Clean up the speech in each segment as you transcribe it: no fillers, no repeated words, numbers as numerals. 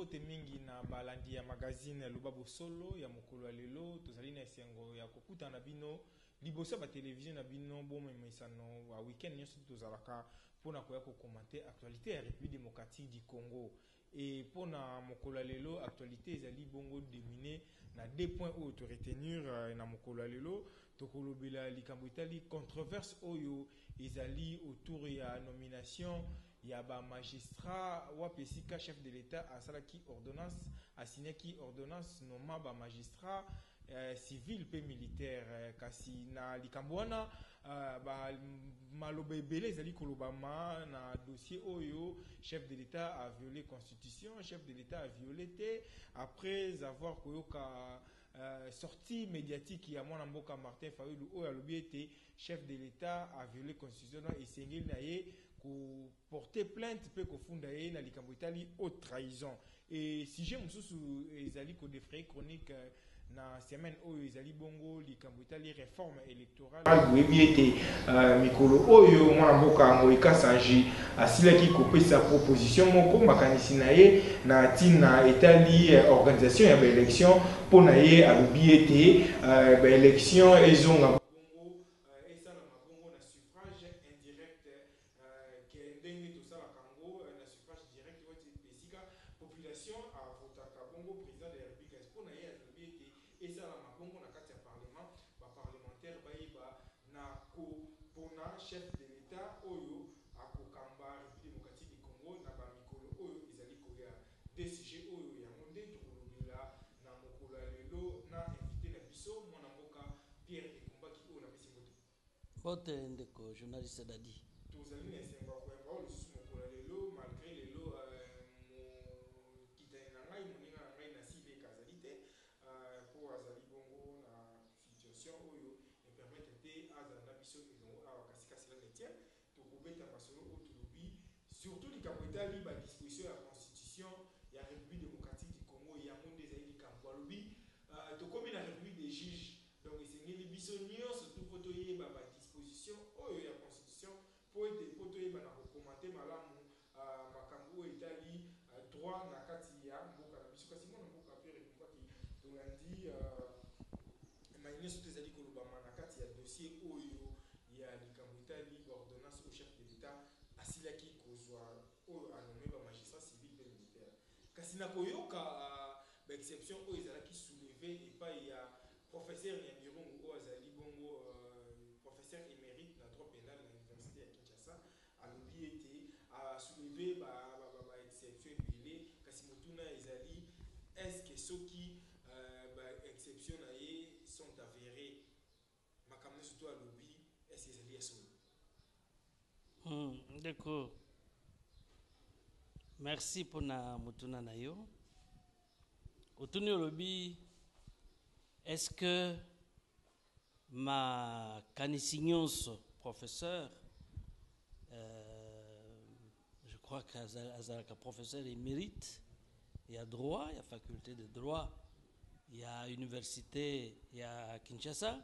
mbote mingi na balandi ya magazine Lubabo Solo ya mokolo lelo tozali na esengo ya kokuta na bino liboso ba télévision na bino bomo mesano wa weekend nyonso tozalaka pona koya ko commenter actualité ya République démocratique du Congo et pona mokolo lelo actualité ezali bongo dominé na deux points où to retenir na mokolo lelo tokolobela likambo itali controverse oyo ezali autour ya nomination ya ba magistrat wa pesika chef de l'état asalaki ordonnance asigné ki ordonnance noma ba magistrat civil pe militaire kasi na likambo wana ba maloba ebele ezali kolobama na dossier oyo chef de l'état a violé constitution, chef de l'état a violé te après avoir koyoka sortie médiatique ya mwana mboka Martin Fayulu oyo alobi ete chef de l'état a violé constitution et esengeli na ye ko porter plainte pe ko funda ye na likambo itali haute trahison et sujet mususu ezali ko défrayer chronique na semaine oyo ezali bongo likambo itali réforme électorale boyebi ete mikolo oyo mwana mboka Moïka Sanji asilaki kopesa proposition moko makanisi na ye na ntina etali organisation ya baélection mpo na ye alobi ete baélection ezonga chef de l'état oyo akokamba République démocratique du Congo na ba mikolo oyo ezali koya des sujets oyo ya monde tokolobela na mokolo lelo na invité na biso mwana mboka Pierre Ekumbaki oyo na pesi moto bote ndeko journaliste Dadi tozali na esengo ya koyamba oyo lisusu mokolo lelo malgré lelo kitani na ngai moninga na ngai na sibe kazali te po azali bongo na situation oyo epermettre te azala na biso elongo awa kasi la métier tokobeta masolo oyo tolobi surtout likambo etali ba disposition ya constitution ya République démocratique du Congo yango nde ezali likambo alobi tokomi na République des juges donc esengeli biso nyonso tupo toyeba ba disposition oyo ya constitution po ete po toyeba na kokomante malamu makambo oyo etali droit na kati ya mboka na biso kasi mwana mboka Pierre Ekumbaki tolandi nyonso tozali kolobama na kati ya dossier oyo ya likambo etali ordonnance au chef de l'état asilaki kozwa oyo anome ba magistrat civil pe militaire kasi na koyoka ba exception oyo ezalaki soulevé epai ya professeur Nyambirungu oyo azali bongo professeur émérite na droit pénal na université ya Kinshasa alobi ete soulevé ba exception ebele kasi motuna ezali est-ce que soki ba exception na ye sont avérés makambo surtout à lobby est-ce que ezali ya solo d'accord merci pour na mutuna na yo otuni lobby est-ce que ma kanisignonso professeur je crois qu'azalaka professeur émérite il y a droit il y a faculté de droit il y a université il y a Kinshasa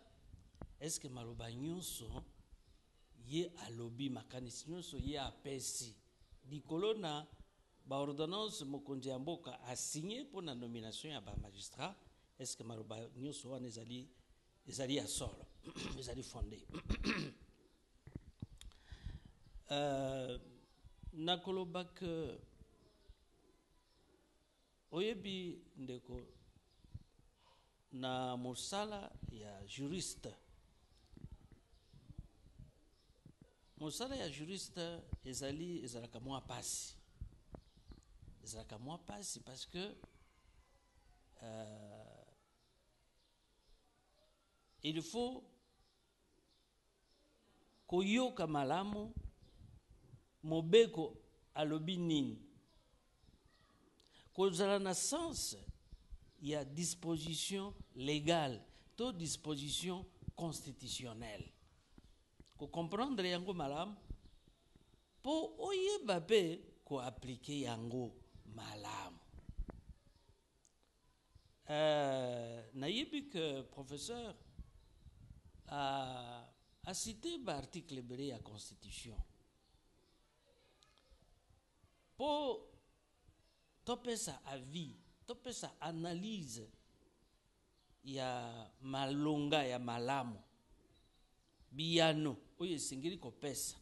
est-ce que maloba nyonso ye alobi makanisi nyonso ye apesi likolo na ba ordonnance mokonzi ya mboka a signé pour la nomination ya ba magistrat est-ce que maloba nyonso wana ezali ya solo ezali fondé nakoloba que oyebi ndeko na mosala ya juriste ezalaka mwa pasi parce que il faut koyoka malamu mobeko alobi nini kozala na sens ya disposition légale to disposition constitutionnelle ko comprendre yango malamu po oyeba pe ko appliquer yango malamu nayebi que professeur a cité ba article ebele ya constitution po topesa avis, topesa analyse ya malonga ya malamu biyano oyo esengeli kopesa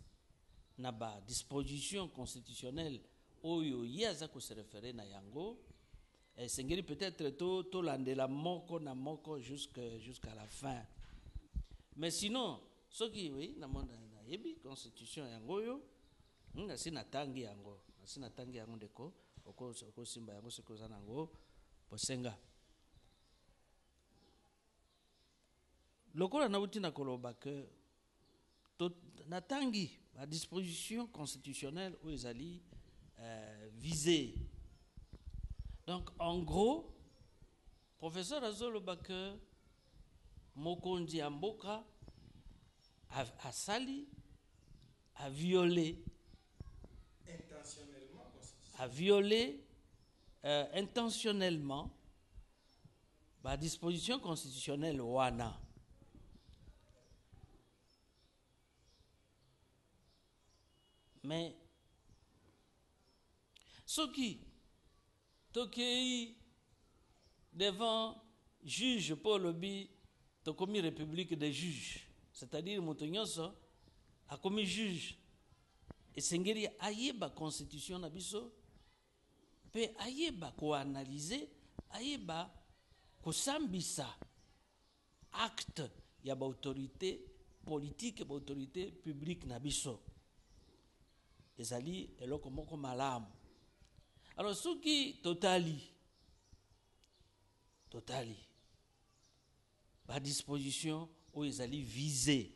na ba disposition constitutionnelle oyo ye aza kose référé na yango, esengeli peut-être to landela moko na moko jusqu'à la fin. Mais sinon soki oui na monde na yebi constitution yango yo nasi natangi yango ndeko oko simba yango siko za nango posenga. Lokola na uti na koloba que natangi la disposition constitutionnelle où ils allaient viser. Donc en gros, professeur azoloba que Mokonzi Amboka a sali, a violé intentionnellement la disposition constitutionnelle wana. Mais ce qui devant juge Paul Obi a commis république des juges, c'est-à-dire Moutonyonso a commis juge et sengeri ayeba constitution na biso pe ayeba ko analyser ayeba ko sambisa acte ya ba autorité politique ba autorité publique na biso. Ezali eloko moko malamu. Alors soki totali ba disposition où ezali visé,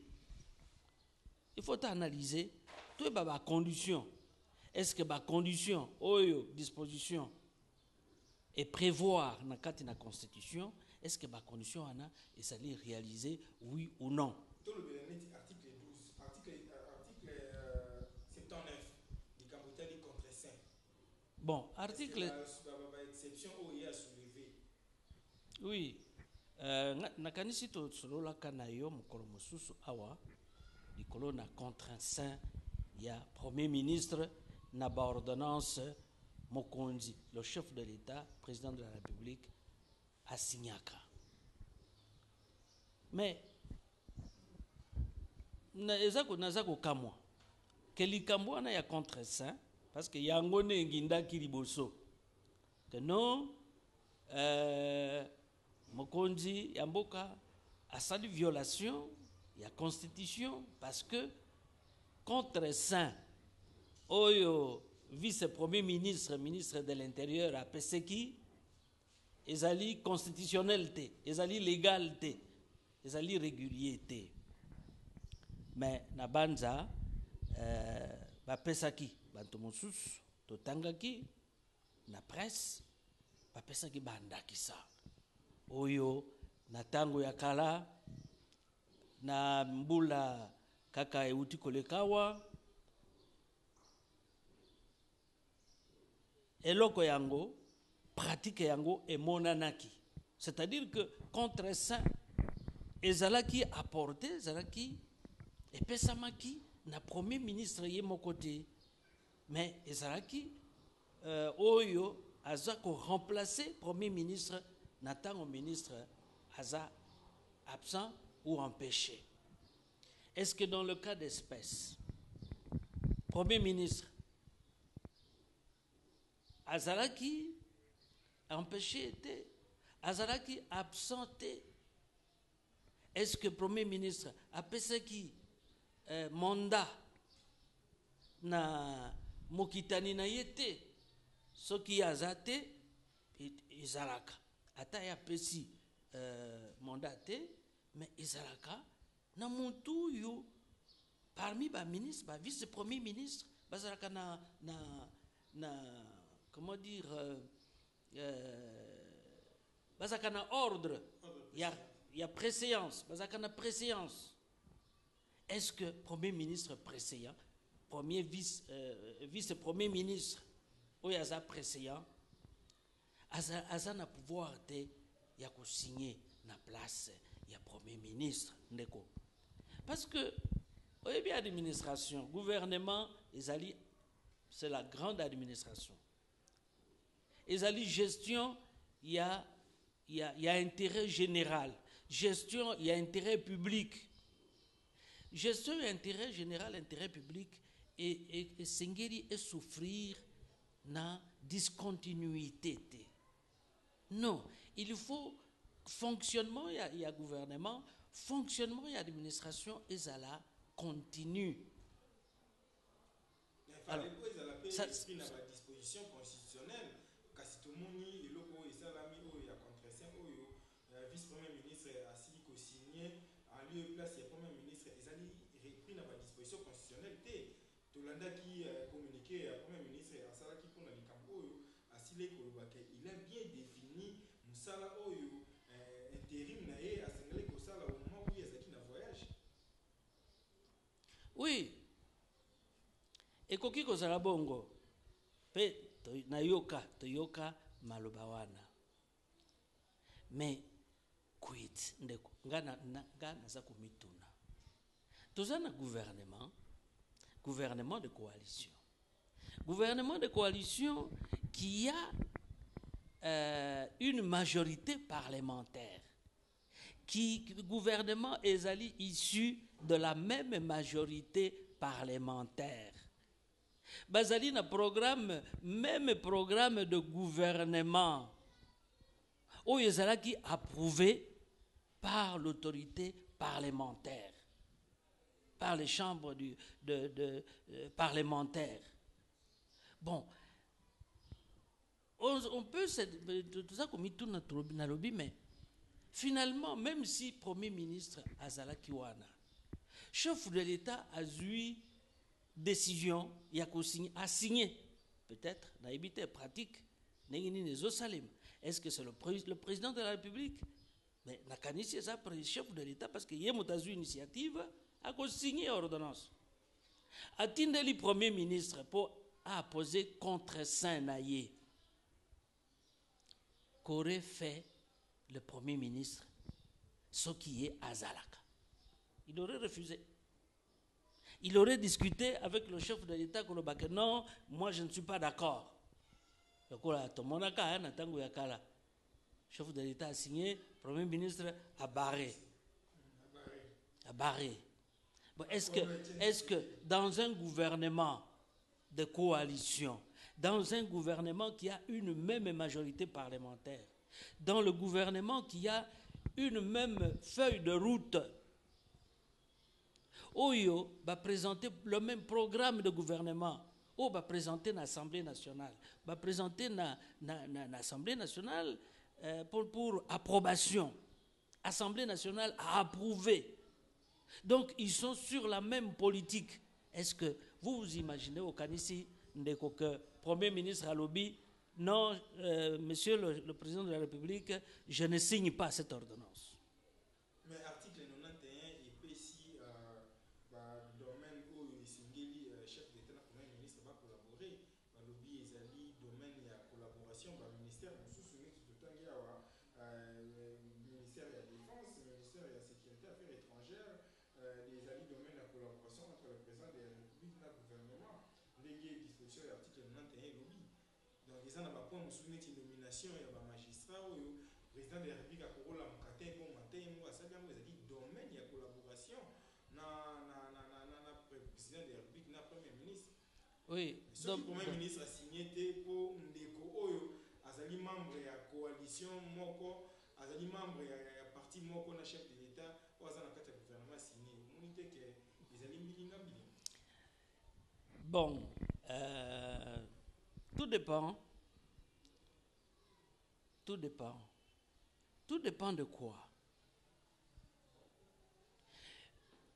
il faut analyser tout ba condition. Est-ce que ba condition oyo disposition et prévoir na kati na constitution, est-ce que ba condition ana ezali réaliser oui ou non? Bon, article. Exception où il y a soulevé. Oui. Nakanisi to solola kana yo mokolo mosusu awa likolo na contre-saint ya premier ministre na ba ordonnance Mokonzi, le chef de l'État, président de la République, a signaka. Mais nazako kamwa kelikambo na ya contre-saint parce que yango ne nginda kiliboso que non Mokonzi Yamboka a sali violation ya constitution parce que contre saint oyo vice-premier ministre de l'intérieur a peseki ezali constitutionnalité ezali légalité ezali régulier. Mais na banza ba pesaki bantu mosusu totangaki na presse bapesaki bandakisa oyo na tango ya kala na mbula kaka euti kolekawa eloko yango pratique yango emonanaki, c'est-à-dire que contre saint ezalaki apporté ezalaki epesamaki na premier ministre ye mokote. Mais ezalaki oyo aza ko remplacer premier ministre natango ministre aza absent ou empêché. Est-ce que dans le cas d'espèce premier ministre azalaki empêché était azalaki absenté? Est-ce que premier ministre a pesaki mandat na mokitani na yete soki azate izalaka ata ya pesi mandat mais izalaka na muntu yo parmi ba ministre ba vice premier ministre bazalaka na comment dire bazalaka na ordre ya préséance bazalaka na préséance. Est-ce que premier ministre préséant premier vice-premier ministre oyo aza préséant aza na pouvoir te ya ko signer na place ya premier ministre ndeko? Parce que oyebi administration gouvernement ezali c'est la grande administration ezali gestion, il y a intérêt général. Gestion, il y a intérêt public. Gestion et intérêt général, intérêt public, et sengeli et souffrir na discontinuité. Non, il faut fonctionnement, il y a gouvernement, fonctionnement, il y a administration, et ça là continue. Alors, ça, disposition constitutionnelle, kasi tomoni eloko esalami oyo ya contreseing oyo vice-premier ministre asili ko signé en lieu place ya premier ministre ezali repris na ba disposition constitutionnelle te tolandaki communiqué ya premier ministre asalaki pona likambo oyo asili koloba ke il a bien défini musala oyo intérim na ye asengeli kosala au moment où ezaki na voyage. Oui. Ekoki kozala bongo pe toyoka maloba wana mais quid ndeko nga naza komituna toza na gouvernement de coalition qui a une majorité parlementaire gouvernement ezali issu de la même majorité parlementaire. Bazali na même programme de gouvernement, où ezala qui approuvé par l'autorité parlementaire, par les chambres parlementaires. Bon, on peut tout ça comme tout na lobby, mais finalement, même si Premier ministre azala kiwana, chef de l'État a eu décision a signé peut-être na habité pratique est-ce que c'est le président de la République mais na kanisi ça chef de l'État parce que yemo tazu initiative a signé ordonnance atindeli premier ministre pour poser contre-saint na ye qu'aurait fait le premier ministre ce qui est azalaka, il aurait refusé. Il aurait discuté avec le chef de l'État que non, moi je ne suis pas d'accord. Le chef de l'État a signé, le Premier ministre a barré. Bon, est-ce que dans un gouvernement de coalition, dans un gouvernement qui a une même majorité parlementaire, dans le gouvernement qui a une même feuille de route, Oyo va présenter le même programme de gouvernement. O va présenter l'Assemblée nationale. Va présenter l'Assemblée nationale pour approbation. Assemblée nationale a approuvé. Donc, ils sont sur la même politique. Est-ce que vous imaginez au Kanisi, que Premier ministre Alobi, non, monsieur le président de la République, je ne signe pas cette ordonnance. Mais article 91 et ici, domaine où Singeli, chef d'État, Premier ministre, va collaborer. Alobi ezali domaine de collaboration, ministère, nous souvenons tout le temps qu'il y a ministère de la Défense, ministère de la Sécurité, Affaires étrangères, les alliés domaine de collaboration entre le président de la République et le gouvernement. Légué disposition de l'article 91 lobby. Donc, les gens n'ont pas nous souvenir de nomination et de magistrat ou président de la République a couru la matin bon matin moi ça bien vous a dit domaine de collaboration na président de la République na premier ministre. Oui, donc le premier ministre a signé pour ndeko oyo azali membre ya coalition moko azali membre ya parti moko na chef de l'État ou azana kati ya gouvernement signé monite que ezali milinga mbili. Bon, tout dépend. Tout dépend de quoi.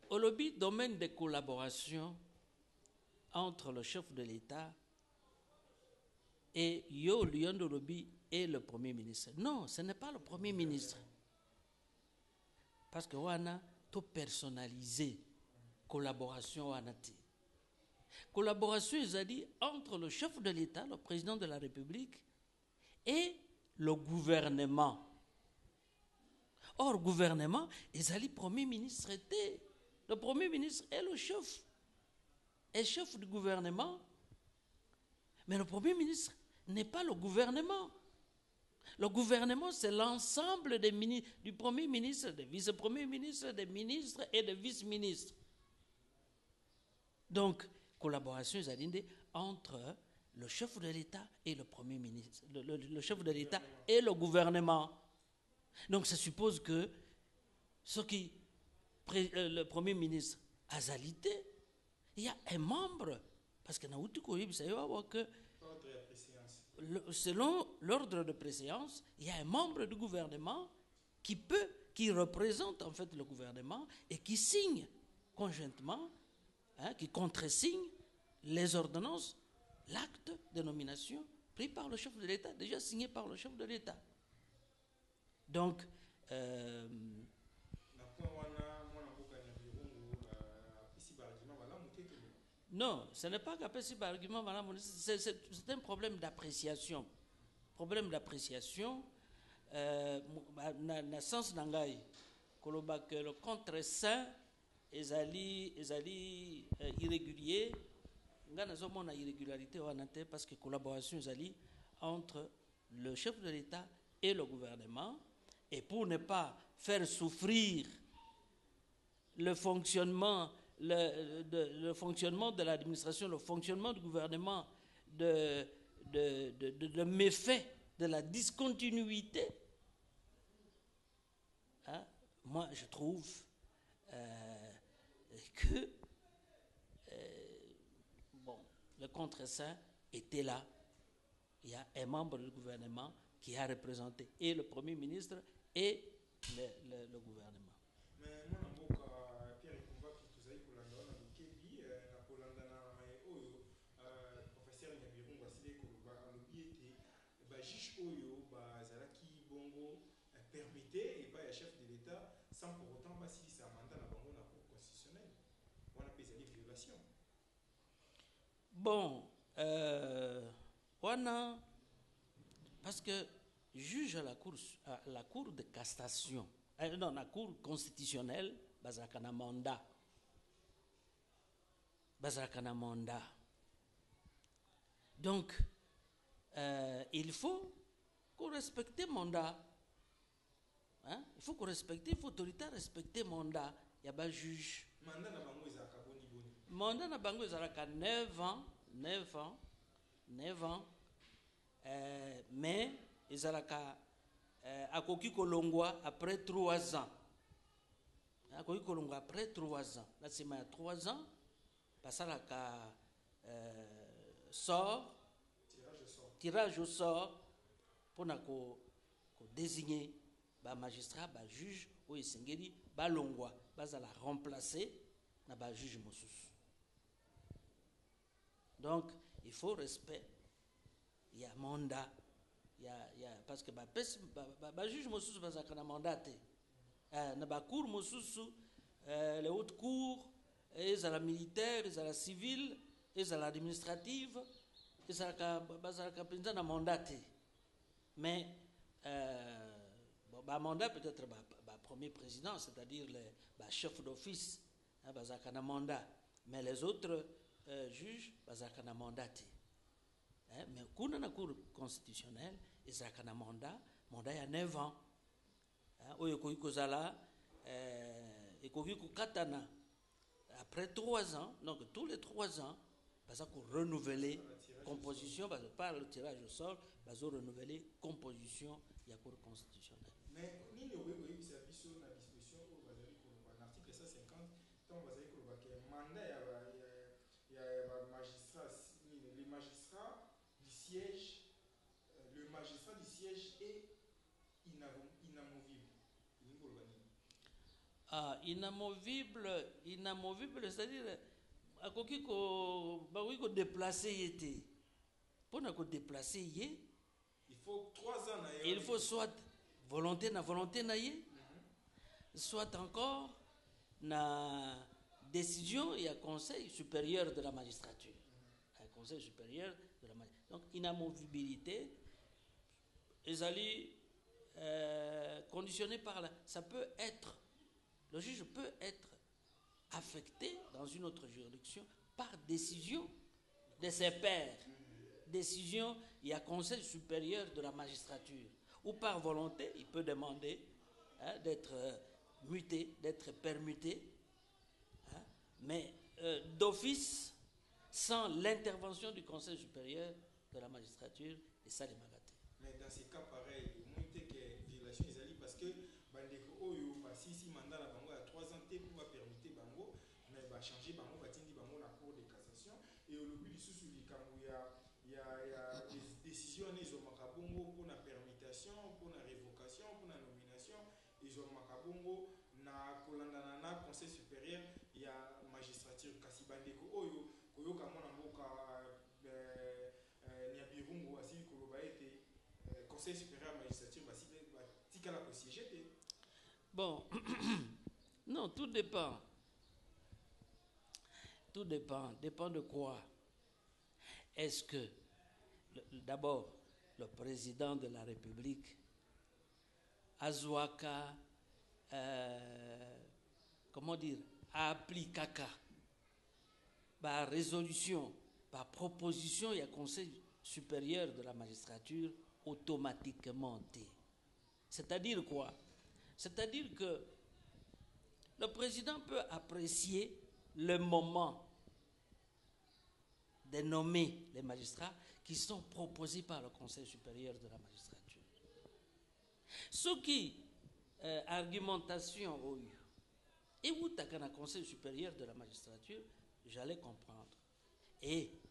Au lobby, domaine de collaboration entre le chef de l'État et Yo Lion de lobby et le Premier ministre. Non, ce n'est pas le Premier ministre. Parce que on a tout personnalisé. Collaboration, on a dit. Collaboration, ils ont dit, entre le chef de l'État, le président de la République, et le gouvernement. Or, gouvernement, ils ont dit, Premier ministre était. Le Premier ministre est le chef. Est chef du gouvernement. Mais le Premier ministre n'est pas le gouvernement. Le gouvernement, c'est l'ensemble des ministres, du Premier ministre, des vice-premiers ministres, des ministres et des vice-ministres. Donc, collaboration entre le chef de l'État et le Premier ministre, le chef de l'État et le gouvernement. Donc, ça suppose que le Premier ministre a zalité, il y a un membre, parce que selon l'ordre de préséance, il y a un membre du gouvernement qui représente en fait le gouvernement et qui signe conjointement, qui contresigne les ordonnances, l'acte de nomination pris par le chef de l'État, déjà signé par le chef de l'État. Donc, non, ce n'est pas qu'après argument, c'est un problème d'appréciation. Problème d'appréciation, na sens nangai, que le contre-saint est irrégulier, nga nazomona irrégularité parce que collaboration est entre le chef de l'État et le gouvernement, et pour ne pas faire souffrir le fonctionnement de l'administration, le fonctionnement du gouvernement, de méfaits, de la discontinuité, moi je trouve que le contre-saint était là. Il y a un membre du gouvernement qui a représenté et le Premier ministre et le gouvernement. Permettez et pas le chef de l'État sans pour autant si c'est un mandat dans la Cour constitutionnelle. On appelle ça des violations. Bon, parce que juge à la cour de cassation, non, la Cour constitutionnelle, bazakana mandat. Donc, il faut qu'on respecte le mandat. Il faut qu'on respecte, il faut l'autorité respecter le mandat. Il y a pas juge. Mandat na bango ezalaka 9 ans. Mais ezalaka akoki kolongwa après 3 ans. Akoki kolongwa après 3 ans. Là c'est 3 ans. Basalaka tirage au sort pour désigner ba magistrat, ba juge ou esengeli ba longwa bazala remplacer na ba juge mosusu. Donc il faut respect, il y a mandat, il y a parce que ba juge mosusu bazaka na mandat na ba cour mosusu les hautes cours et à la militaire, et à la civile, et à l'administrative, et à la penza na mandat. Mais mandat peut-être premier président, c'est-à-dire le chef d'office, bazaka mandat. Mais les autres juges, bazaka na mandat. Mais kuna na cour constitutionnelle, bazaka na mandat il y a 9 ans. Oyo koki kozala ekoki kokatana après 3 ans, donc tous les 3 ans, bazaka renouveler composition, par le tirage au sort, bazaka renouveler composition de la cour constitutionnelle. Mais nini oyebi sa biso na disposition oyo bazali koloba na article 150 ntango bazali koloba ke mandat ya magistrat, les magistrats du siège, le magistrat du siège est inamovible. Inamovible, c'est-à-dire akoki ko déplacer yete. Pour na ko déplacer yé, il faut 3 ans. Il faut soit volonté na ye, soit encore na décision et à conseil supérieur de la magistrature. Conseil supérieur de la magistrature. Donc inamovibilité, ezali conditionné par ça peut être, le juge peut être affecté dans une autre juridiction par décision de ses pairs, décision il y a Conseil supérieur de la magistrature, ou par volonté, il peut demander d'être muté, d'être permuté, hein, mais d'office, sans l'intervention du Conseil supérieur de la magistrature, et ça les magaté. Mais dans ces cas pareils, il y a que violation ezali parce que bandeko oyo basisi mandat na bango ya 3 ans te pour permettre bango mais ba changer bango batindi bango na cour de cassation et au lobby lisusu likambo ya décision ils ont makabongo pour la permutation, pour la révocation, pour la nomination, ils ont makabongo na kolandana na conseil supérieur ya magistrature kasi bandeko oyo koyoka mona mboka Nyabirungu asili koloba ete conseil supérieur de magistrature tika la siéger. Bon, non, tout dépend. Tout dépend. Dépend de quoi? Est-ce que, d'abord, le président de la République, Azouaka, comment dire, appliquaka, par résolution, par proposition, il y a Conseil supérieur de la magistrature automatiquement. C'est-à-dire quoi? C'est-à-dire que le président peut apprécier le moment de nommer les magistrats qui sont proposés par le Conseil supérieur de la magistrature. Ce qui, argumentation, et où tu as un Conseil supérieur de la magistrature, j'allais comprendre. Et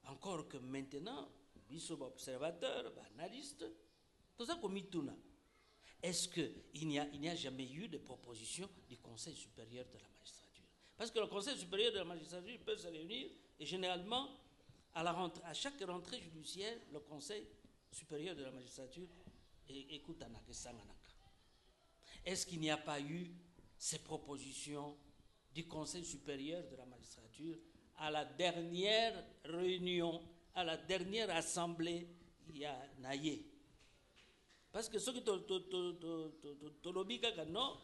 encore que maintenant, biso observateur, analyste, tout ça comme Ituna. Est-ce qu'il n'y a jamais eu de proposition du Conseil supérieur de la magistrature? Parce que le Conseil supérieur de la magistrature peut se réunir et généralement, à chaque rentrée judiciaire, le Conseil supérieur de la magistrature écoute Anaka Sanganaka. Est-ce qu'il n'y a pas eu ces propositions du Conseil supérieur de la magistrature à la dernière réunion, à la dernière assemblée, il y a Naïe? Parce que ce qui te non,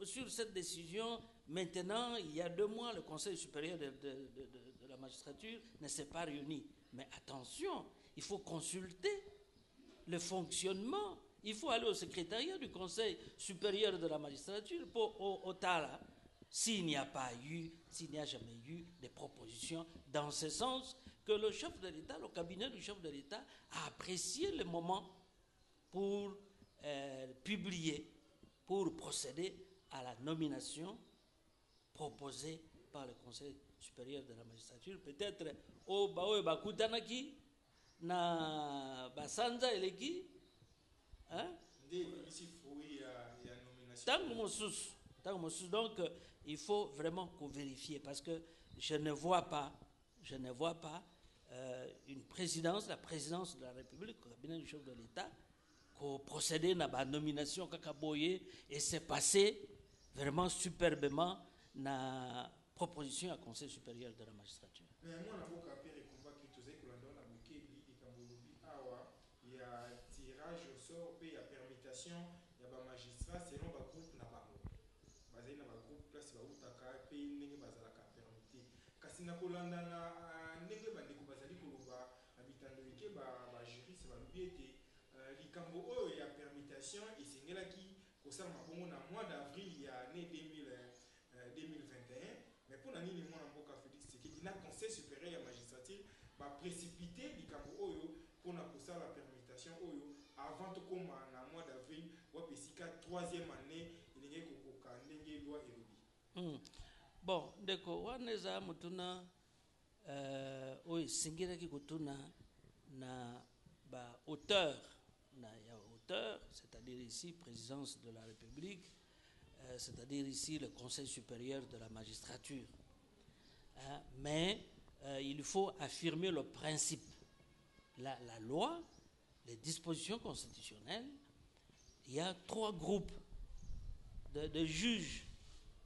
sur cette décision, maintenant, il y a 2 mois, le Conseil supérieur de la magistrature ne s'est pas réuni. Mais attention, il faut consulter le fonctionnement. Il faut aller au secrétariat du Conseil supérieur de la magistrature pour au Tala. S'il n'y a jamais eu de propositions dans ce sens que le chef de l'État, le cabinet du chef de l'État a apprécié le moment pour publier, pour procéder à la nomination proposée par le Conseil supérieur de la magistrature. Peut-être au Baoe Bakutanaki, na Basanza Eleki, hein? Donc, il faut vraiment qu'on vérifie parce que je ne vois pas une présidence, la présidence de la République, le cabinet du chef de l'État, qu'on procédait à la nomination Kakaboye et c'est passé vraiment superbement la proposition à Conseil supérieur de la magistrature. Mais moi, il y a tirage au sort, il y a permutation, il y a un magistrat selon le groupe Nabango. Basé dans le groupe, place où tu as payé, il y a permuté. Kasi na kolanda na ndenge bandeko bazali koloba habitant de l'Ike ba juriste ba lobiete likambo oyo ya permutation esengelaki kosala mabongo na mois d'avril ya année 2021 mais pour nani ni mwana mboka Félix Tshisekedi na conseil supérieur ya magistrature ba précipiter likambo oyo pour na kosala permutation oyo avant to koma na mois d'avril wa pesika 3e année ilinge kokoka ndenge loi elobi. Bon, ndeko waneza mutuna oyo singiraki kutuna na ba auteur na ya auteur, c'est-à-dire ici présidence de la République, c'est-à-dire ici le Conseil supérieur de la magistrature. Mais il faut affirmer le principe. La loi, les dispositions constitutionnelles, il y a 3 groupes de juges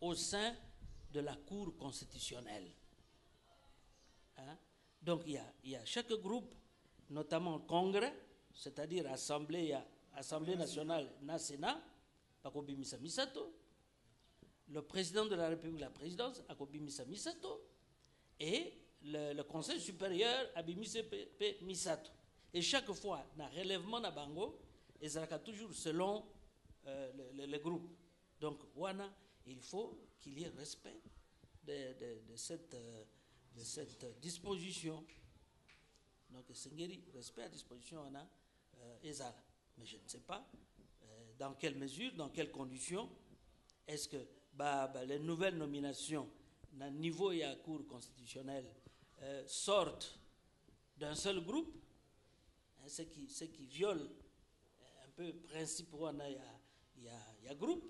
au sein de la Cour constitutionnelle. Donc il y a chaque groupe, notamment le Congrès, c'est-à-dire Assemblée nationale, na Sénat, Akobimisa Misato, le président de la République, la présidence, Akobimisa Misato, et le conseil supérieur a mis misato. Et chaque fois, na relèvement na bango, et ça toujours selon le groupe. Donc, wana, il faut qu'il y ait respect de cette disposition. Donc, Sengeri, respect à disposition, on a Ezara. Mais je ne sais pas dans quelle mesure, dans quelles conditions, est-ce que les nouvelles nominations, à niveau et à cour constitutionnelle, sortent d'un seul groupe, hein, ce qui viole un peu le principe où il y a groupe,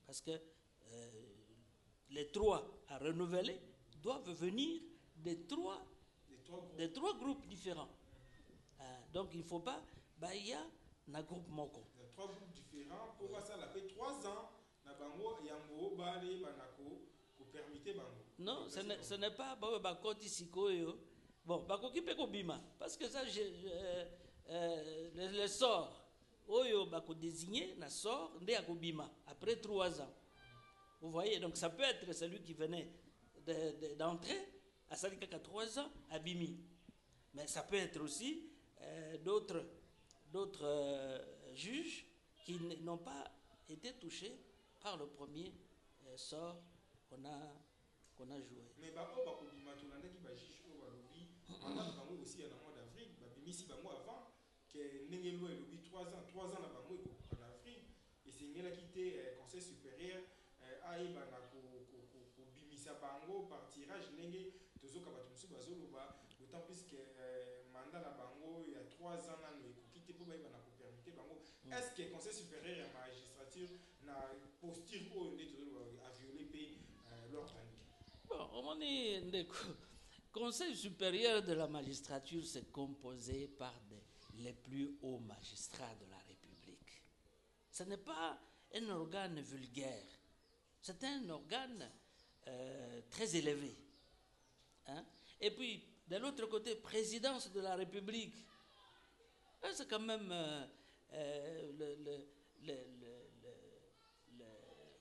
parce que les trois à renouveler doivent venir des trois groupes différents. Donc il ne faut pas, il y a un groupe moko. Il y a 3 groupes différents, pour ça, ça fait 3 ans, Nabango, Yango, Bale, Banako, pour permettre Bango. Non, ce n'est pas Bakoti Sikoyo. Bon, Bakoki Peko Bima, parce que ça, le sort, Oyo Bako désigné, na sort, Nde Akobima, après 3 ans. Vous voyez, donc ça peut être celui qui venait d'entrer, à Salikaka 3 ans, à Bimi. Mais ça peut être aussi d'autres juges qui n'ont pas été touchés par le premier sort qu'on a joué. Mais Bakobima, tu n'as pas juge au lobby, on a aussi un mois d'avril, Bimisi Bango avant, que Nengelo est lobby 3 ans na Bango en avril, et c'est Ngela quitté conseil supérieur, Aïba ko Bimisa Bango par tirage Nenge, Tozoka Batumsu Bazoluba, d'autant plus que mandat na Bango, il y a 3 ans, quitté pour permettre Bango. Est-ce que le conseil supérieur et la magistrature n'a posture à violer l'ordre? Bon, on est le conseil supérieur de la magistrature, c'est composé par les plus hauts magistrats de la République. Ce n'est pas un organe vulgaire, c'est un organe très élevé. Hein? Et puis, de l'autre côté, présidence de la République, c'est quand même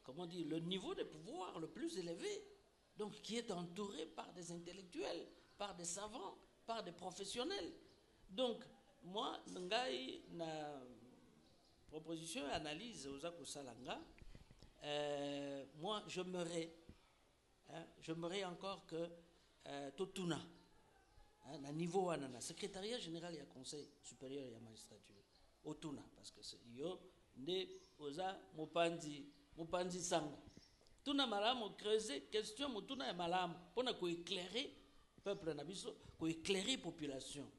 comment dire, le niveau de pouvoir le plus élevé, donc qui est entouré par des intellectuels, par des savants, par des professionnels. Donc, moi, Ngai, na proposition et analyse aux Salanga, moi, j'aimerais encore que Totuna, na niveau anana, secrétariat général et conseil supérieur et la magistrature, Otuna, parce que c'est yo, ne oza Mopanzi sango. Tuna malamu creuser question mutuna ya malamu pour éclairer peuple na biso, pour éclairer population.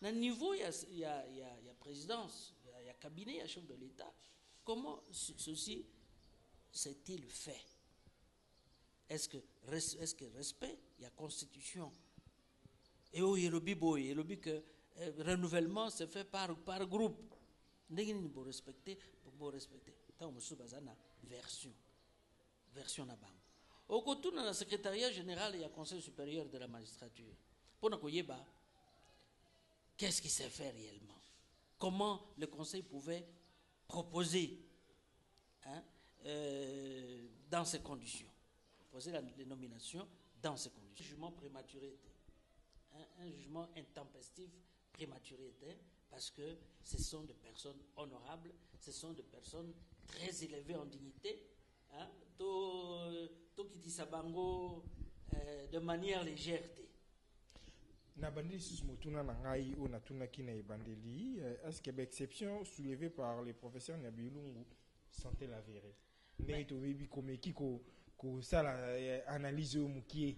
Na niveau il y a présidence, il y a cabinet, il y a chef de l'État. Comment ceci s'est-il fait? Est-ce que respect, il y a constitution. Et il y a le biboy, le but que renouvellement se fait par groupe. Ndenge pour respecter. Tant que bazana version na bango. Au côté de la secrétariat général et le conseil supérieur de la magistrature. Pour nous koyeba, qu'est-ce qui s'est fait réellement? Comment le conseil pouvait proposer dans ces conditions? Proposer les nominations dans ces conditions. Un jugement prématuré, un jugement intempestif prématuré, parce que ce sont des personnes honorables, ce sont des personnes très élevées en dignité, de manière légèreté. Nabandeli sous motuna nangai ou natuna kina ebandeli, est-ce qu'il y a exception soulevée par les professeurs Nabilungu santé la vérité? Mais to bibi comme qui ko ça la analyse au mukie.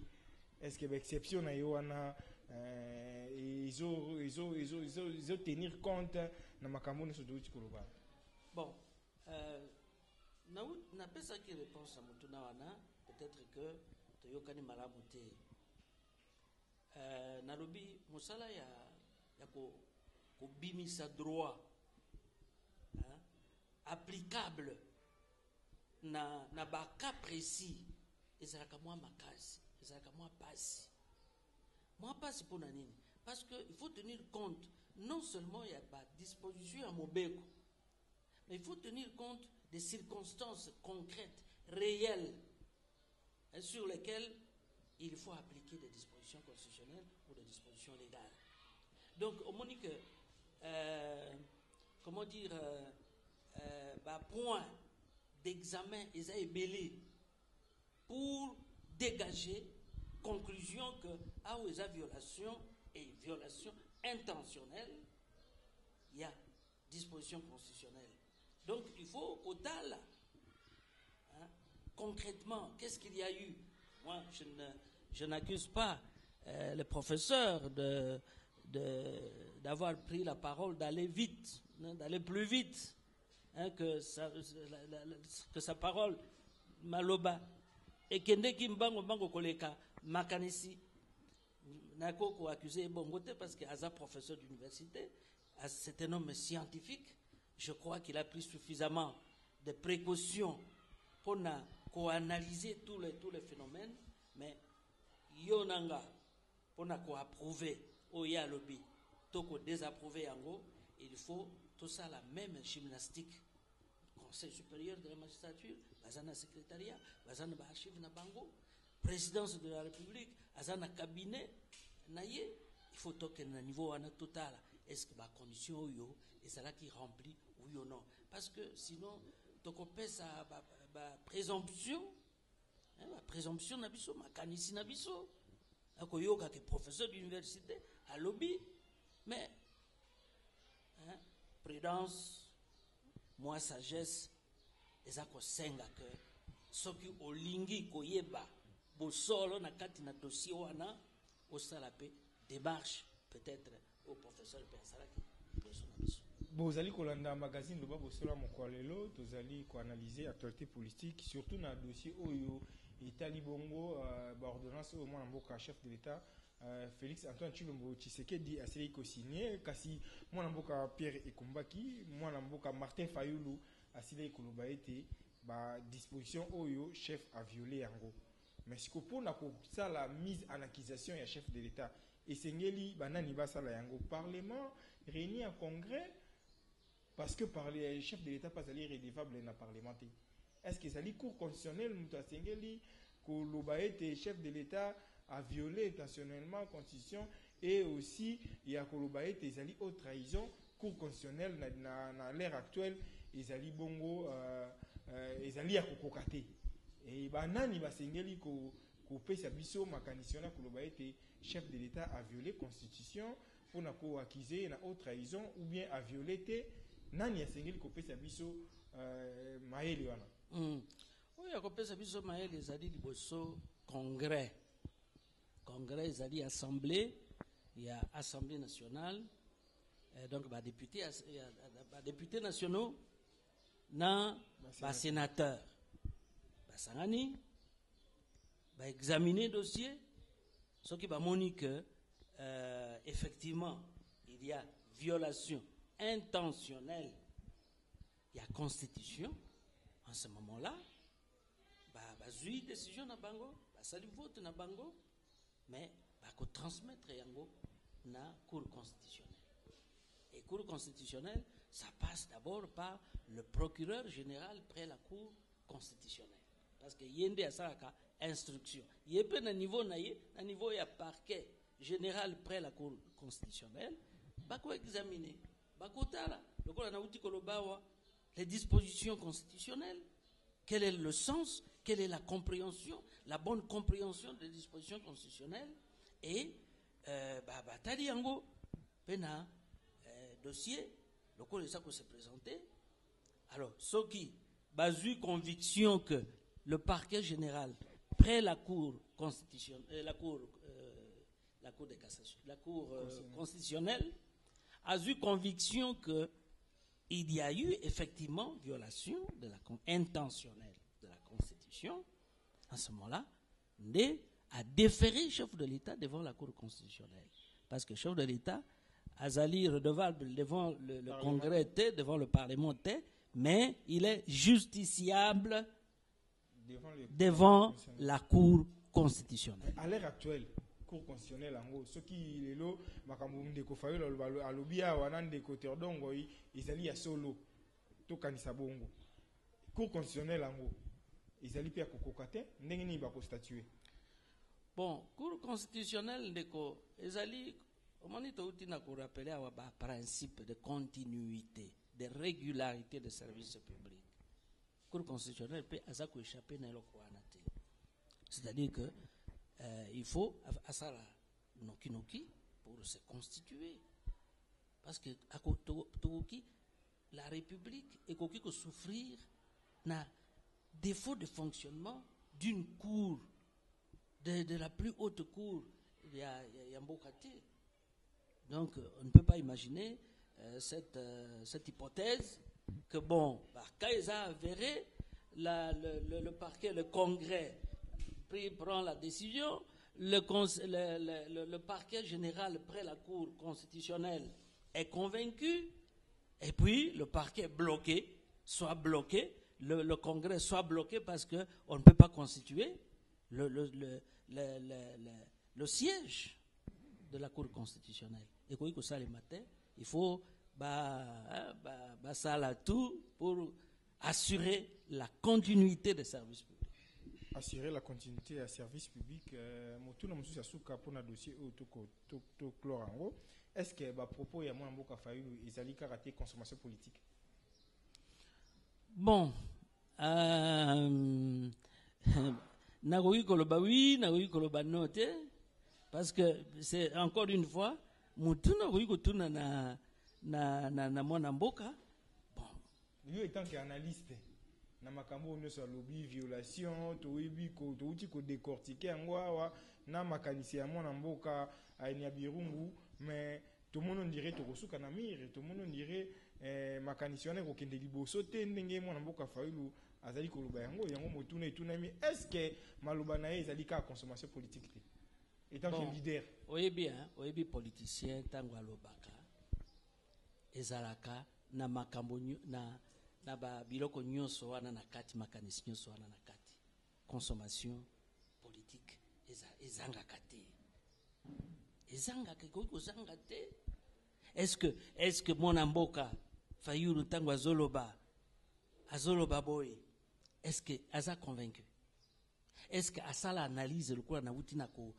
Est-ce qu'il y a exception na yoana ils ont tenir compte na makambo ne sodo chikoloba? Bon, na pesa qui réponse à motuna wana, peut-être que toyokani malamu te. Nalobi musala ya ko bimisa droit applicable na ba cas précis ezalaka mwa makasi, ezalaka mwa pasi. Mwa pasi pour nini? Parce que il faut tenir compte non seulement il y a pas disposition à mobeko, mais il faut tenir compte des circonstances concrètes, réelles, sur lesquelles il faut appliquer des dispositions. dispositions constitutionnelles ou des dispositions légales. Donc, au moins que, comment dire, point d'examen, ils ont ébellé pour dégager conclusion que, ah oui, il violation et violation intentionnelle, il y a disposition constitutionnelle. Donc, il faut qu'au tal, concrètement, qu'est-ce qu'il y a eu? Moi, je n'accuse pas le professeur d'avoir pris la parole, d'aller vite, d'aller plus vite que sa parole, maloba. Et kende ki mbango koleka makanisi nako ko accuser bongote parce que Aza professeur d'université, c'est un homme scientifique. Je crois qu'il a pris suffisamment de précautions pour analyser tous les phénomènes, mais yonanga pour approuver oya lobby, toko désapprouver yango, il faut tout ça la même gymnastique. Conseil supérieur de la magistrature, bazana secrétariat, bazana archive na bango, présidence de la République, azana cabinet naye, il faut toquer na niveau ana total. Est-ce que ma condition yo et ça là qui remplit oui ou non? Parce que sinon toko pesa présomption, la présomption na biso makanisi na biso akoyoka ke professeur d'université à lobby, mais prudence, moi sagesse, eza ko senga que soki olingi koyeba bosolo na kati na dossier wana osala pe démarche peut-être au professeur Pensalaki liboso na biso. Bozali kolanda magazine loba bosolo moko lelo tozali ko analyser actualité politique surtout na dossier oyo etali bongo ordonnance au moins mboka chef de l'État Félix Antoine Tshilombo Tshisekedi asili ko signé kasi mwana mboka Pierre Ekumbaki mwana mboka Martin Fayulu asili koloba ete ba disposition oyo chef a violé yango mais siko pona ko sala mise en accusation ya chef de l'État esengeli banani basala yango parlement réuni en congrès parce que par les chefs de l'État pas aller redevable na parlementaire. Est-ce que ça li cour constitutionnel muta sengeli ko loba ete chef de l'État a violé intentionnellement la Constitution et aussi il y a Kolobaït et Zali haute trahison, cour constitutionnelle dans l'ère actuelle, et Zali bongo, et Zali a kokokate. Et banani basengeli ko pesa biso makanisiona Kolobaït et chef de l'État a violé la Constitution pour na ko accuser na haute trahison ou bien a violé te nani asengeli ko pesa biso maeli wana. Oui, ko pesa biso maeli Zali liboso congrès. Congrès, il y a assemblée, il y a assemblée nationale, donc députés nationaux, sénateurs, sangani, examiner le dossier, ce qui va montrer que effectivement il y a violation intentionnelle, il y a constitution en ce moment-là, une décision na bango, sali vote na bango. Mais il faut transmettre yango na cour constitutionnelle. Et cour constitutionnelle, ça passe d'abord par le procureur général près la cour constitutionnelle. Parce que yende a ça instruction. Yepé na niveau ya parquet général près la cour constitutionnelle, bako examiner, bako tala, lokola na uti kolobawa les dispositions constitutionnelles. Quel est le sens, quelle est la compréhension, la bonne compréhension des dispositions constitutionnelles et tali yango pena dossier le cours de ça que se présenté. Alors ceux qui basent conviction que le parquet général près la cour constitutionnelle la cour de cassation la cour constitutionnelle a eu conviction que il y a eu effectivement violation de intentionnelle de la Constitution. En ce moment-là, a déféré le chef de l'État devant la Cour constitutionnelle. Parce que le chef de l'État a zali redevable devant le Congrès, devant le Parlement, mais il est justiciable devant la Cour constitutionnelle. À l'heure actuelle, Cour constitutionnelle en ce qui est là makambo ndeko fayolo alobia wana ndeko terdongo izali ya solo to kanisa bongo Cour constitutionnelle en izali pia kokokate ndenge ni ba ko statuer Bon, Cour constitutionnelle ndeko ezali omoni touti na ko rappeler awa ba principe de continuité, de régularité de service public. Cour constitutionnelle peut aza ko échapper na eloko wana te. C'est-à-dire que il faut asala noki pour se constituer. Parce que la République est ko souffrir na défaut de fonctionnement d'une cour, de la plus haute cour, il y a Mbokate. Donc, on ne peut pas imaginer cette hypothèse que, bon, quand ils ont avéré, le parquet, le Congrès prend la décision, le parquet général près la Cour constitutionnelle est convaincu, et puis le parquet soit bloqué, le Congrès soit bloqué parce qu'on ne peut pas constituer le siège de la Cour constitutionnelle. Et que ça le matin, il faut ça là tout pour assurer la continuité des services publics. Assurer la continuité des services publics. Motuna mususu asuka pour na dossier to clorango. Est-ce que propos ya mwana mboka Fayulu ezali karaté consommation politique? Bon, nakoki koloba oui, nakoki koloba non te, parce que c'est encore une fois mutu nakoki kotuna na mwana mboka. Bon, lui étant qu'analyste na makambo nyonso alobi violation toyebi ko touti ko décortiquer yango awa na makanisi ya mwana mboka aini ya birungu, mais tout le monde dirait to kosuka na mire, tout le monde dirait makanisi wana ko kende liboso te ndenge mwana mboka Fayulu azali koloba yango motuna etunami. Est-ce que maloba na ye ezali ka consommation politique te étant que leader? Oyebi politicien tango alobaka ezalaka na makambo na ba biloko nyonso wana na kati, makanisi nyonso wana na kati, consommation politique ezangaka te, ezangaka kozanga te. Est-ce que mwana mboka Fayulu tango azoloba boy, est-ce que aza convaincu? Est-ce que asala analyse le quoi na wuti na ko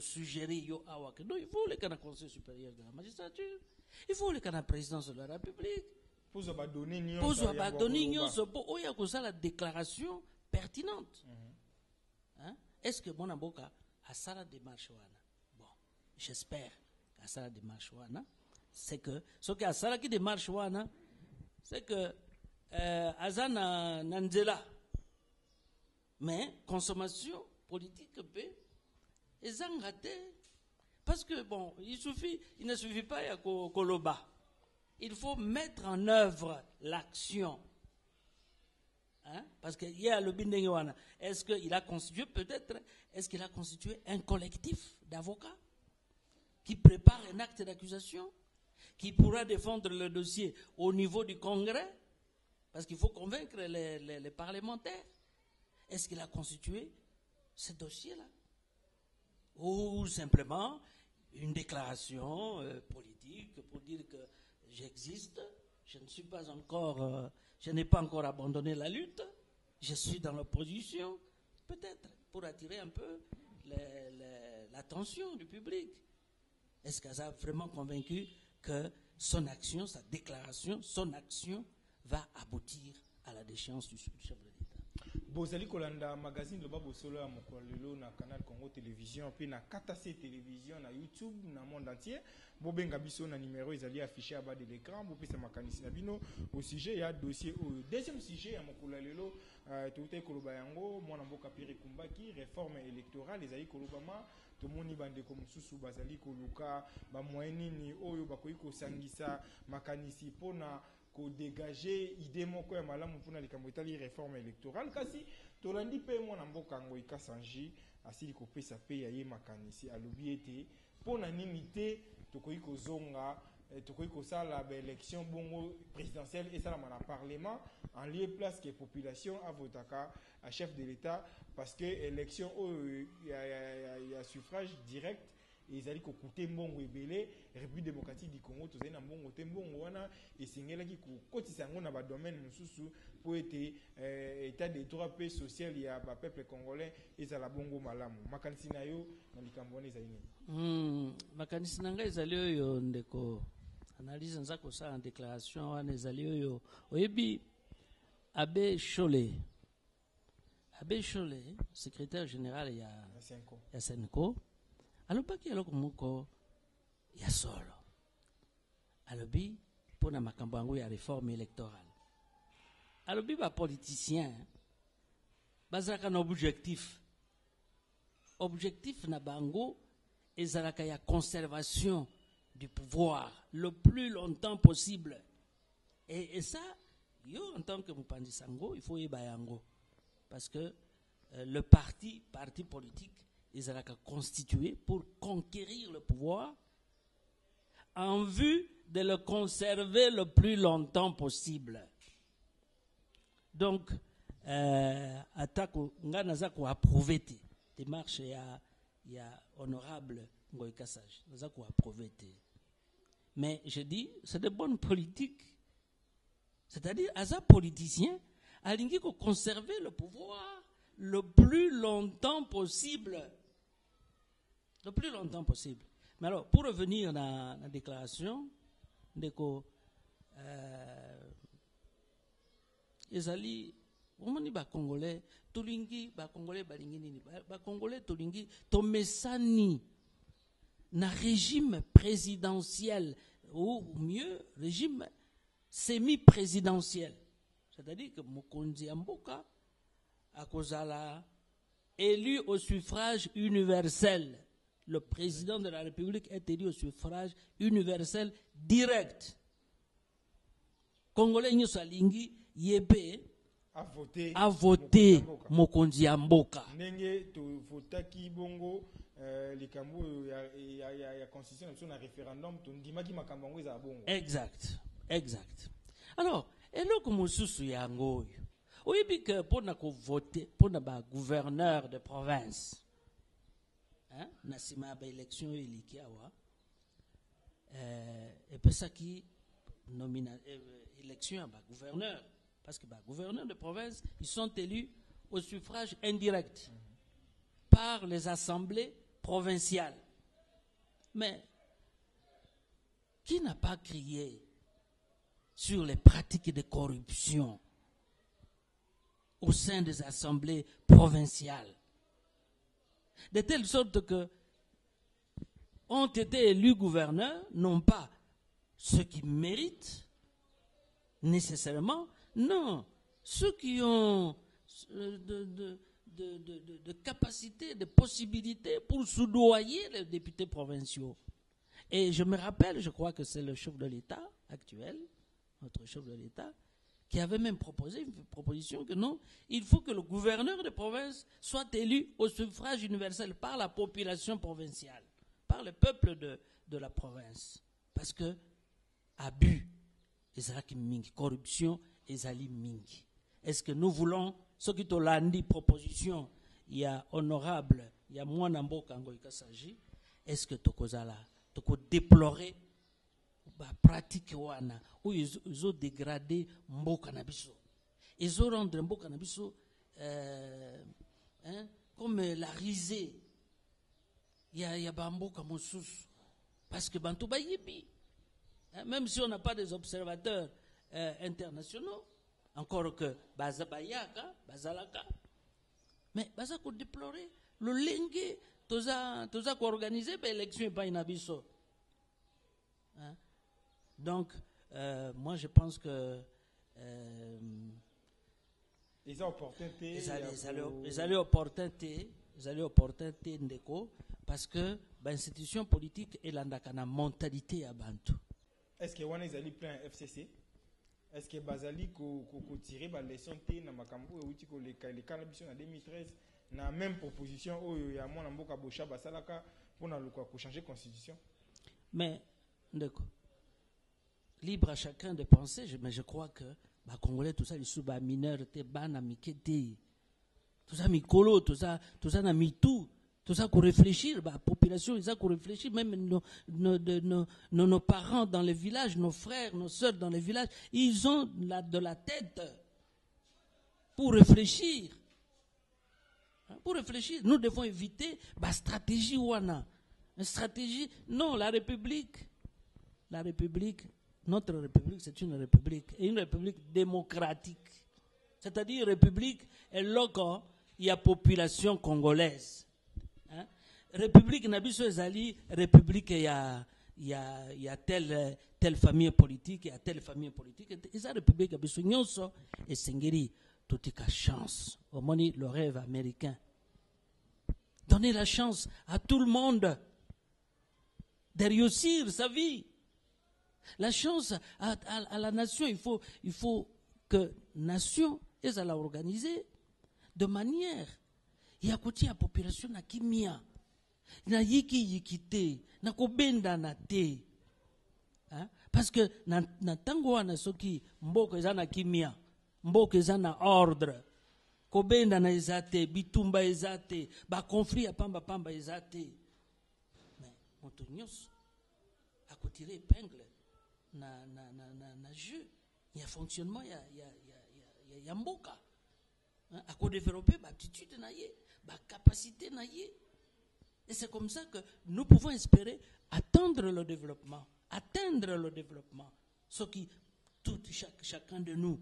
suggérer yo awa que non, il faut le kana conseil supérieur de la magistrature, il faut le kana présidence de la République, pose abandonner nyonso po oya ko sala déclaration pertinente. Hein? Est-ce que mwana mboka asala démarche wana? Bon, j'espère asala démarche wana, c'est que ce que asala qui démarche wana, c'est que azana nanzela, mais consommation politique peut ezangate, parce que bon, il ne suffit pas ya koloba, il faut mettre en œuvre l'action. Hein? Parce que y a le bindenge wana, est-ce qu'il a constitué un collectif d'avocats qui prépare un acte d'accusation, qui pourra défendre le dossier au niveau du Congrès, parce qu'il faut convaincre les parlementaires. Est-ce qu'il a constitué ce dossier-là? Ou simplement une déclaration politique pour dire que j'existe, je n'ai pas encore abandonné la lutte, je suis dans l'opposition, peut-être pour attirer un peu l'attention du public. Est-ce qu'il a vraiment convaincu que son action, sa déclaration, son action va aboutir à la déchéance du chef de l'État? Bozali kolanda magazine Loba Bosolo ya mokolelo na Canal Congo Télévision puis na KTC Télévision na YouTube na monde entier. Bobenga biso na numéro ezali affiché à bas de l'écran. Bopesa makanisi na bino au sujet ya dossier au deuxième sujet ya mokolelo touté koloba yango mwana mboka Pierre Kumbaki réforme électorale ezali kolobama tomoni bandeko mosusu bazali koluka ba moyeni ni oyo bakoyi kosangisa makanisi pona ko dégager idée moko ya malamu pona likambo etali réforme électorale kasi tolandi pe mwana mboka ngo ikasanji asili kopesa pe ya ye makanisi alobi ete pona nini te tokoyi kozonga tokoyi kosala ba élection bongo présidentielle et ça na parlement en lieu place que population a votaka à chef de l'État parce que élection ya suffrage direct ezali kokute mbongo ebele République démocratique du Congo tozali na mbongo te mbongo wana esengelaki kokotisa yango na badomaine mosusu po ete état de droit pe social ya bapeuple congolais ezala bongo malamu makanisi na yo na likambo wana ezali nini? Makanisi na ngai ezali oyo ndeko analyse nza kosala en déclaration wana ezali oyo oyebi Abbé Cholé, secrétaire général ya Senko, alobaki eloko moko ya solo. Alobi pona makambo yango ya réforme électorale. Alobi ba politicien bazalaka na objectif. Objectif na bango ezalaka ya conservation du pouvoir le plus longtemps possible. Et ça, yo en tant que Mupandi Sango, il faut y bayango. Parce que le parti politique, ils sont constitué pour conquérir le pouvoir en vue de le conserver le plus longtemps possible. Donc, atako nganaza ko approuver te démarche ya honorable Ngoy Kassage, naza ko approuver te. Mais je dis, c'est de bonne politique. C'est-à-dire, à un politicien, alingi ko conserver le pouvoir le plus longtemps possible. Le plus longtemps possible. Mais alors, pour revenir à la déclaration, ndeko, ezali, omoni ba Congolais, tolingi, ba Congolais balingi nini, ba Congolais tolingi, tomesani, na régime présidentiel, ou mieux, régime semi-présidentiel. C'est-à-dire que Mokonzi Mboka akozala élu au suffrage universel. Le président de la République est élu au suffrage universel direct. Congolais nyo salingi yebe a voté Mokonzi Mboka. Nenge to votaki bongo likambo ya constitution na référendum to ndimaki makambo ngo za bongo. Exact. Alors, eloko mosusu yango oyo. Oyebi que pona ko voter pona ba gouverneur de province. Hein, na sima ba élection eliki awa. Et pesa ki élection ba gouverneur parce que ba gouverneurs de province, ils sont élus au suffrage indirect par les assemblées provinciales. Mais qui n'a pas crié sur les pratiques de corruption au sein des assemblées provinciales, de telle sorte que ont été élus gouverneurs, non pas ceux qui méritent nécessairement, non, ceux qui ont de capacité, de possibilités pour soudoyer les députés provinciaux. Et je me rappelle, je crois que c'est le chef de l'État actuel, notre chef de l'État, qui avait même proposé une proposition que non, il faut que le gouverneur de province soit élu au suffrage universel par la population provinciale, par le peuple de la province. Parce que abus, ezalaki mingi, corruption, ezali mingi. Est-ce que nous voulons, ce qui te l'a dit, proposition, il y a honorable, il y a Mwana Mboka Ngoy Kassage, est-ce que tokozala, toko déplorer ba pratique wana ou ils ont dégradé mboka na biso, ils ont rendu mboka na biso comme la risée ya ba mboka mosusu parce que bantu ba yibi, même si on n'a pas des observateurs internationaux, encore que bazabayaka bazalaka, mais baza ko déplorer le lengue toza ko organiser ba élection pa ina biso. Donc, moi je pense que les opportunités ndeko parce que l'institution politique est la mentalité à Bantu. Est-ce que wana ezali plein FCC? Est-ce que bazali ko tirer ba leçon té na makambo outi ko le cannabis en 2013 na même proposition oyo ya mwana mboka Bosha basalaka pour na luka ko changer constitution? Mais ndeko libre à chacun de penser, mais je crois que les Congolais, tout ça, les sous-mineurs, les bana, mikete, tout ça, mikolo, tout ça, na mitou, Tout ça qu'on réfléchir, la population, ça qu'on réfléchir, même nos parents dans les villages, nos frères, nos sœurs dans les villages, ils ont de la tête pour réfléchir. Pour réfléchir, nous devons éviter la stratégie ouana. Une stratégie, non, notre république, c'est une république, et une république démocratique. C'est-à-dire une république, et là, il y a population congolaise. République Nabiso Ezali, république il y a telle famille politique, il y a telle famille politique. Et ça république Nabiso Nyonso et Sengeri toute chance. Au moins le rêve américain. Donner la chance à tout le monde de réussir sa vie. La chance à la nation, il faut que nation est à la organiser de manière il y a côté la population na kimia. Na yikite, na kobenda na te. Parce que na tango wana soki mboko eza na kimia, mboko eza na ordre. Kobenda na ezate, bitumba ezate, ba conflit pamba ezate. Mais moto nyos a kotiré épingle na jeu. Il y a fonctionnement, il y a mboka. À co-développer bah attitude naïe, bah capacité naïe. Et c'est comme ça que nous pouvons espérer atteindre le développement. Ce qui, chacun de nous,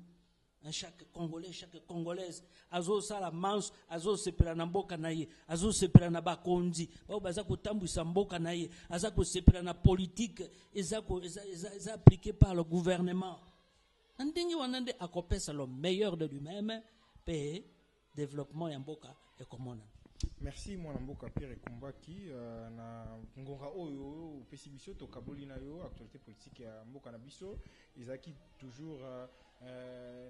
chaque Congolais, chaque Congolaise, azo sala manso, azo sepela na mboka naïe, azo sepela na bakonzi, ba baza ko tambusa mboka naïe, aza ko sepela na politique, eza appliqué par le gouvernement. Ndenge wanande akopesa le meilleur de lui-même. Paix, développement et mboka et commune. Merci mon mboka Pierre Kumbaki na ngonga oyo pesi biso to kaboli na yo actualité politique ya mboka na biso ezaki toujours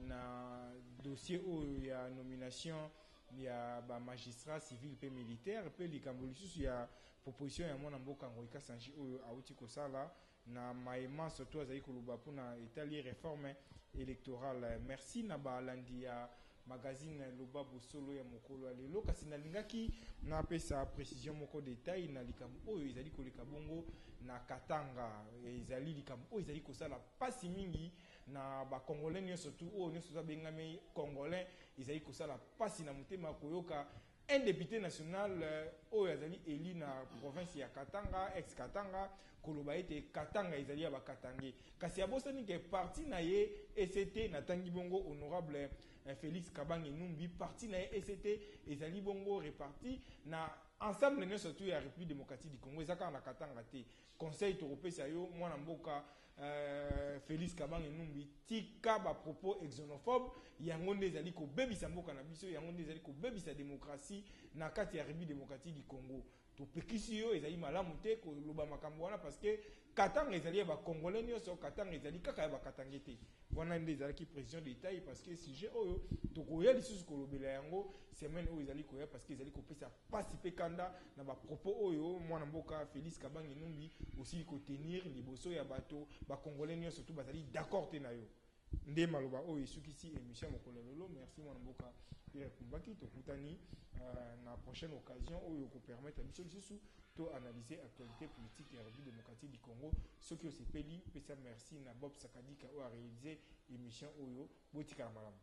na dossier oyo ya nomination ya ba magistrat civil pe militaire pe likambo lisusu ya proposition ya mwana mboka Ngoika Sanji oyo auti kosala na maema surtout azali koluba pona établir réforme électorale. Merci na balandi ya magazine Loba Bosolo ya mokolo alelo kasi nalingaki na pesa précision moko détail na likambo oyo ezali koleka bongo na Katanga ezali likambo oyo ezali kosala pasi mingi na ba congolais nyonso surtout oyo nyonso bengami congolais ezali kosala pasi na mutema koyoka un député national oyo azali élu na province ya Katanga ex Katanga koloba ete Katanga ezali ya bakatange kasi abosani ke parti na ye ECT na tangi bongo honorable Félix Kabange Numbi parti na ECT ezali bongo réparti na ensemble ne surtout ya République démocratique du Congo ezaka na Katanga te conseil européen yo mwana mboka Félix Kabange Numbi tika ba propos xénophobe yango nde ezali ko bebisa mboka na biso yango nde ezali ko bebisa démocratie na kati ya République démocratique du Congo to pekisi yo ezali malamu te ko loba makambo wana parce que Katanga ezali ba congolais nyonso Katanga ezali kaka ba katangete wana nde ezali précision détail parce que sujet oyo to koya lisusu ko lobela yango semaine oyo ezali koya parce que ezali ko pesa participer kanda na ba propos oyo mwana mboka Félix Kabange Numbi aussi ko tenir liboso ya bato ba congolais nyonso surtout bazali d'accord te na yo nde maloba oyo esukisi émission mokolo lelo. Merci mwana mboka Pierre Kumbaki to kutani na prochaine occasion oyo ko permettre à biso lisusu to analyser actualité politique et République démocratique du Congo ce qui se peli pesa merci na Bob Sakadika ou a réalisé émission oyo botika malamu.